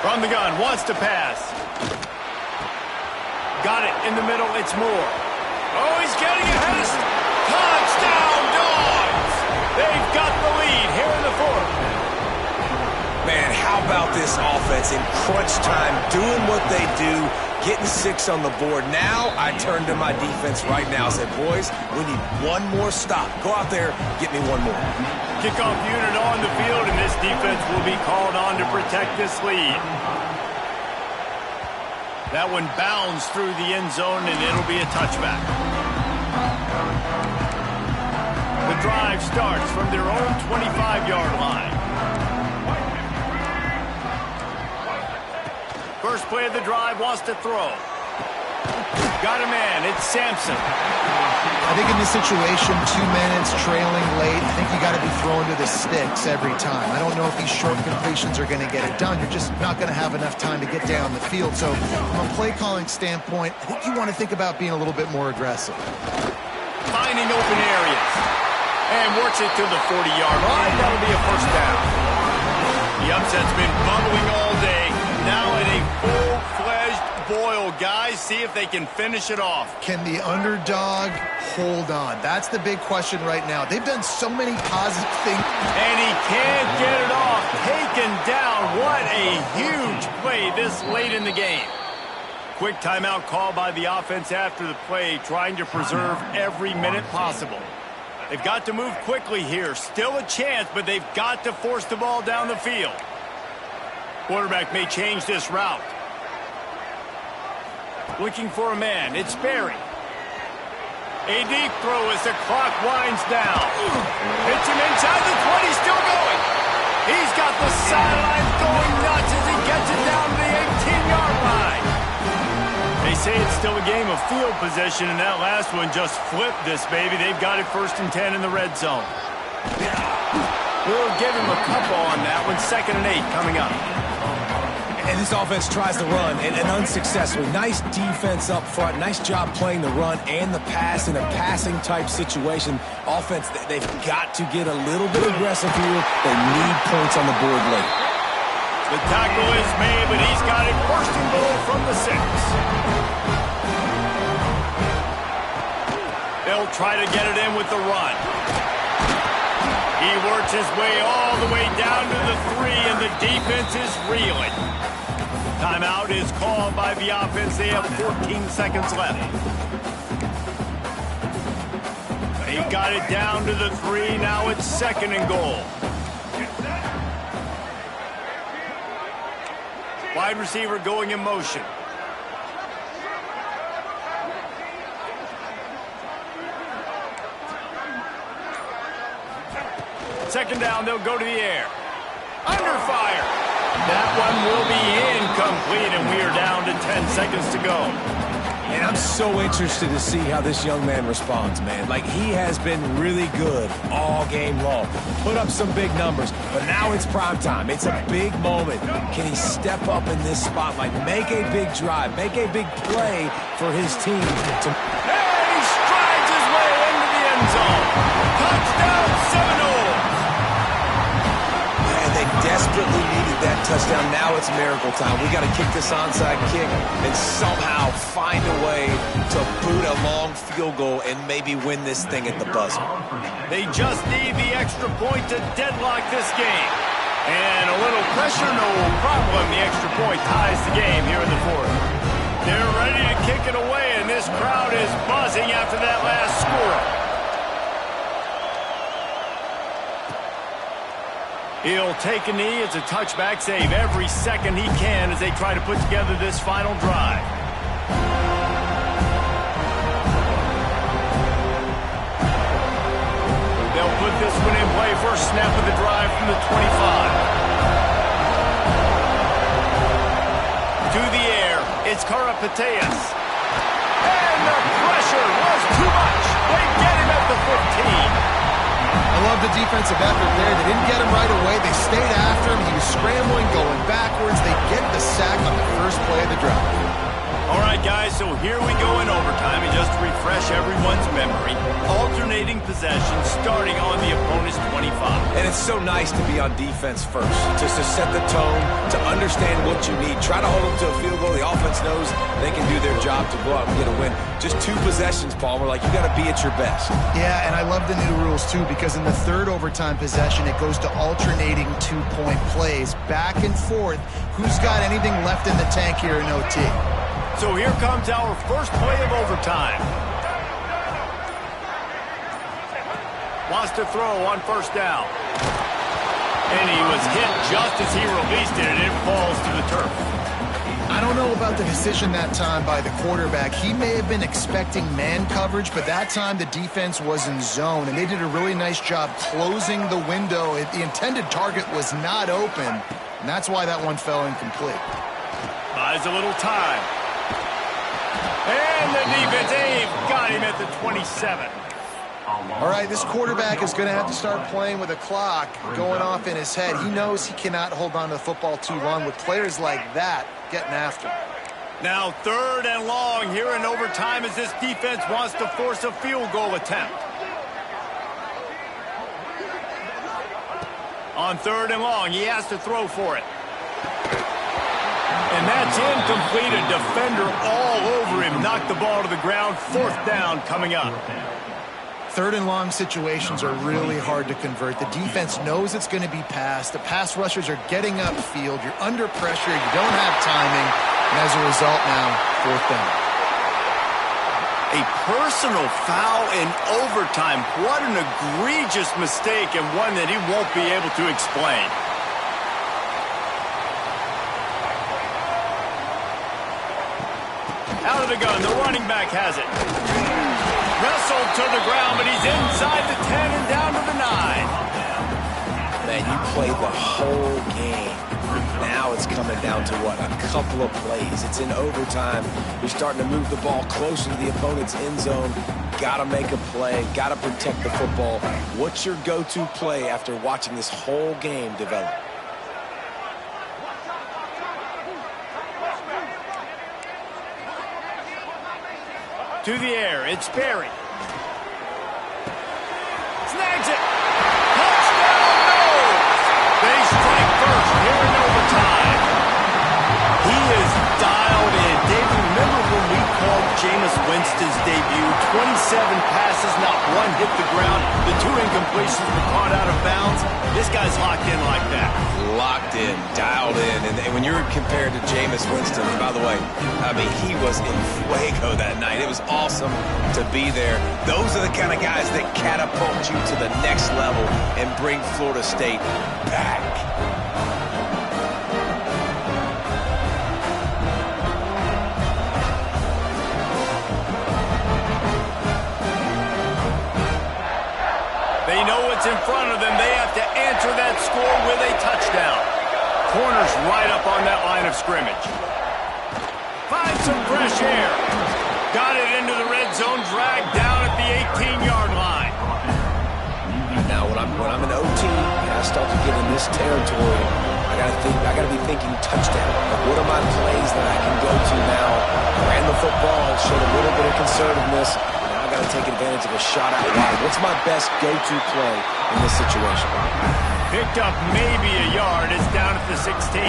From the gun, wants to pass. Got it in the middle, it's Moore. Oh, he's getting ahead. Touchdown, Dogs! They've got the lead here in the fourth. Man, how about this offense in crunch time, doing what they do, getting 6 on the board. Now I turn to my defense right now and say, boys, we need one more stop. Go out there, get me one more. Kickoff unit on the field, and this defense will be called on to protect this lead. That one bounds through the end zone, and it'll be a touchback. The drive starts from their own 25-yard line. First play of the drive, wants to throw. Got a man, it's Sampson. I think in this situation, 2 minutes, trailing late, I think you got to be throwing to the sticks every time. I don't know if these short completions are going to get it done. You're just not going to have enough time to get down the field. So from a play calling standpoint, I think you want to think about being a little bit more aggressive. Finding open areas. And works it to the 40-yard line. That'll be a first down. The upset's been bubbling all day. Now in a full-fledged boil. Guys, see if they can finish it off. Can the underdog hold on? That's the big question right now. They've done so many positive things. And he can't get it off. Taken down. What a huge play this late in the game. Quick timeout call by the offense after the play, trying to preserve every minute possible. They've got to move quickly here. Still a chance, but they've got to force the ball down the field. Quarterback may change this route. Looking for a man. It's Berry. A deep throw as the clock winds down. Hits him inside the 20, still going. He's got the sidelines going nuts as he gets it down to the 18-yard line. They say it's still a game of field position, and that last one just flipped this baby. They've got it 1st and 10 in the red zone. We'll give him a couple on that one. 2nd and 8 coming up. And this offense tries to run, and unsuccessfully. Nice defense up front. Nice job playing the run and the pass in a passing-type situation. Offense, they've got to get a little bit aggressive here. They need points on the board late. The tackle is made, but he's got it 1st and goal from the 6. They'll try to get it in with the run. He works his way all the way down to the 3, and the defense is reeling. Timeout is called by the offense. They have 14 seconds left. He got it down to the 3. Now it's 2nd and goal. Wide receiver going in motion. Second down, they'll go to the air. Under fire. That one will be incomplete, and we are down to 10 seconds to go. And I'm so interested to see how this young man responds, man. Like, he has been really good all game long. Put up some big numbers, but now it's prime time. It's a big moment. Can he step up in this spotlight, make a big drive, make a big play for his team? And he strides his way into the end zone. Touchdown, Seminoles. Man, they desperately needed that touchdown. Now it's miracle time. We got to kick this onside kick and somehow find a way to boot a long field goal and maybe win this thing at the buzzer. They just need the extra point to deadlock this game. And a little pressure, no problem. The extra point ties the game here in the fourth. They're ready to kick it away, and this crowd is buzzing after that last score. He'll take a knee. It's a touchback save every second he can as they try to put together this final drive. They'll put this one in play. First snap of the drive from the 25. To the air. It's Karapateas. And the pressure was too much. They get him at the 15. I love the defensive effort there. They didn't get him right away. They stayed after him. He was scrambling, going backwards. They get the sack on the first play of the drive. All right, guys, so here we go in overtime. And just to refresh everyone's memory, alternating possession starting on the opponent's 25. And it's so nice to be on defense first, just to set the tone, to understand what you need. Try to hold them to a field goal. The offense knows they can do their job to go out and get a win. Just 2 possessions, Palmer. Like, you got to be at your best. Yeah, and I love the new rules, too, because in the third overtime possession, it goes to alternating 2-point plays, back and forth. Who's got anything left in the tank here in OT? So here comes our first play of overtime. Wants to throw on first down. And he was hit just as he released it, and it falls to the turf. I don't know about the decision that time by the quarterback. He may have been expecting man coverage, but that time the defense was in zone, and they did a really nice job closing the window. The intended target was not open, and that's why that one fell incomplete. Buys a little time. And the defense, got him at the 27. All right, this quarterback is going to have to start playing with a clock going off in his head. He knows he cannot hold on to the football too long with players like that getting after him. Now 3rd and long here in overtime as this defense wants to force a field goal attempt. On 3rd and long, he has to throw for it. And that's incomplete. A defender all over him. Knocked the ball to the ground. 4th down coming up. 3rd and long situations are really hard to convert. The defense knows it's going to be passed. The pass rushers are getting upfield. You're under pressure. You don't have timing. And as a result now, 4th down. A personal foul in overtime. What an egregious mistake, and one that he won't be able to explain. Out of the gun, the running back has it. Wrestled to the ground, but he's inside the 10 and down to the 9. Man, you played the whole game. Now it's coming down to what? A couple of plays. It's in overtime. You're starting to move the ball closer to the opponent's end zone. Got to make a play. Got to protect the football. What's your go-to play after watching this whole game develop? To the air, it's Berry. Snags it. Touchdown, no! They strike first here in overtime. He is dialed in. David, remember when we called Jameis Winston's debut? 27 passes, not one hit the ground. The 2 incompletions were caught out of bounds. This guy's locked in like that. Locked in, dialed in. And when you're compared to Jameis Winston, by the way, I mean, he was in fuego that night. It was awesome to be there. Those are the kind of guys that catapult you to the next level and bring Florida State back. They know what's in front of them. They have to answer that score with a touchdown. Corners right up on that line of scrimmage. Find some fresh air. Got it into the red zone, dragged down at the 18-yard line. Now, when I'm in OT and I start to get in this territory, I gotta be thinking touchdown. Like, what are my plays that I can go to now? Ran the football, showed a little bit of conservativeness. Now I gotta take advantage of a shot out wide. What's my best go-to play in this situation? Picked up maybe a yard. It's down at the 16.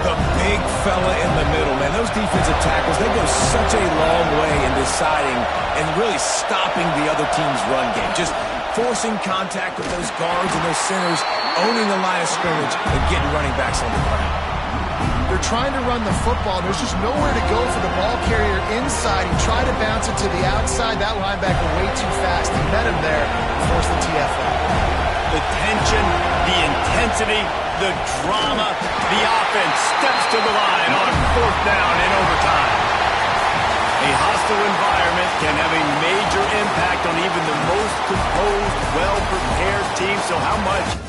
The big fella in the middle, man. Those defensive tackles, they go such a long way in deciding and really stopping the other team's run game. Just forcing contact with those guards and those centers, owning the line of scrimmage, and getting running backs on the ground. They're trying to run the football. There's just nowhere to go for the ball carrier inside. He tried to bounce it to the outside. That linebacker way too fast. He met him there and forced the TFL. The tension, the intensity, the drama, the offense steps to the line on 4th down in overtime. A hostile environment can have a major impact on even the most composed, well-prepared team. So how much